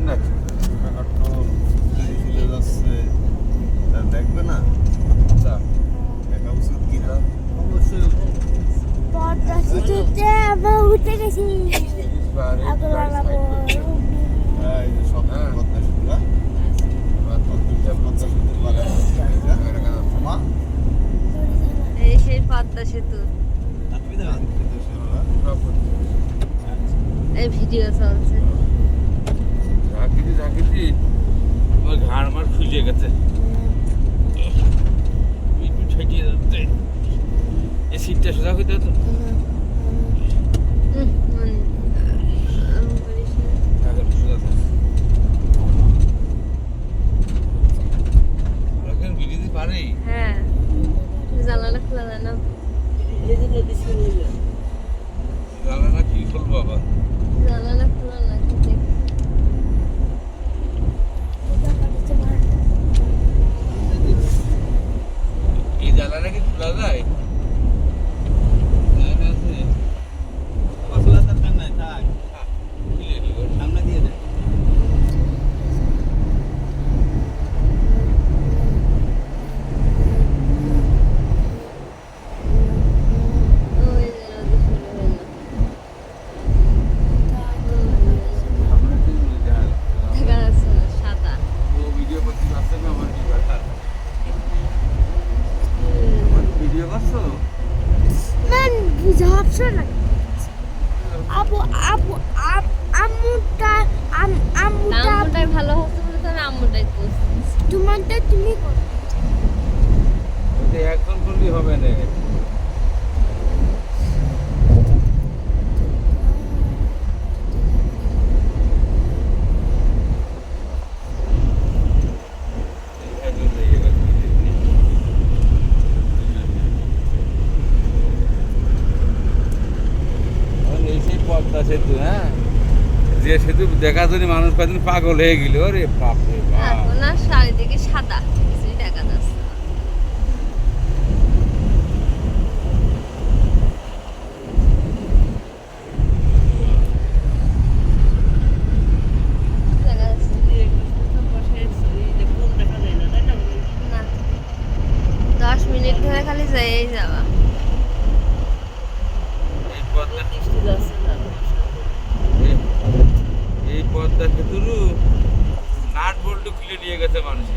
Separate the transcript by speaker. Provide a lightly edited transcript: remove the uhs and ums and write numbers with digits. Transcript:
Speaker 1: নাকি?
Speaker 2: দেখবে না দেখা উচিত কিনা অবশ্যই
Speaker 3: পদ্মা সেতুতে আমরা উঠে গেছি আগুন লাগাবো
Speaker 2: এই যে সব পদ্মা সেতু পদ্মা সেতুর বাগান
Speaker 4: এই সেই পদ্মা সেতু এই ভিডিও চলছে
Speaker 1: ঝাঁকিছি আমার ঘাড় মার খুলে গেছে একটু ছেটিয়ে যাচ্ছে এই সিটটা সোজা হইতে হতো সোজা থাকে এখন বিলিতে পারে
Speaker 4: হ্যাঁ জানালা খোলা যায় না
Speaker 1: জানা না কি খুলবো আবার
Speaker 4: জানালা খোলা না কি
Speaker 1: এই জানালা কি খোলা যায় জানা আছে
Speaker 2: মশলা দরকার নাই থাক
Speaker 1: খুলে কি করে
Speaker 2: সামনে দিয়ে দে
Speaker 4: ওই যে নদী শুরু হলো
Speaker 1: সামনে দিয়ে দেখা
Speaker 4: দেখা যাচ্ছে না সাদা
Speaker 1: ও ভিডিও করতে পারছে না আমার কি ব্যাপার ভিডিও করছো
Speaker 3: মান বুঝাবছো না আবু আবু আমুটা আমুটা
Speaker 4: আম্মুটাই ভালো হচ্ছে বলে তো আমি আম্মুটাই করছি
Speaker 3: তোমারটা তুমি করো
Speaker 1: ওটা এখন করলেই হবে না পদ্মা সেতু হ্যাঁ যে সেতু দেখার জন্য মানুষ কদিন পাগল হয়ে গেল রে বাপরে বাপ
Speaker 4: এখন আর চারিদিকে সাদা কিছুই দেখা যাচ্ছে না। দেখা যাচ্ছে না। 10 মিনিট ধরে খালি যাই যাওয়া
Speaker 1: এই পদ্মা এই পদ্মা সেতুর নাট বল্টু খুলে নিয়ে গেছে মানুষে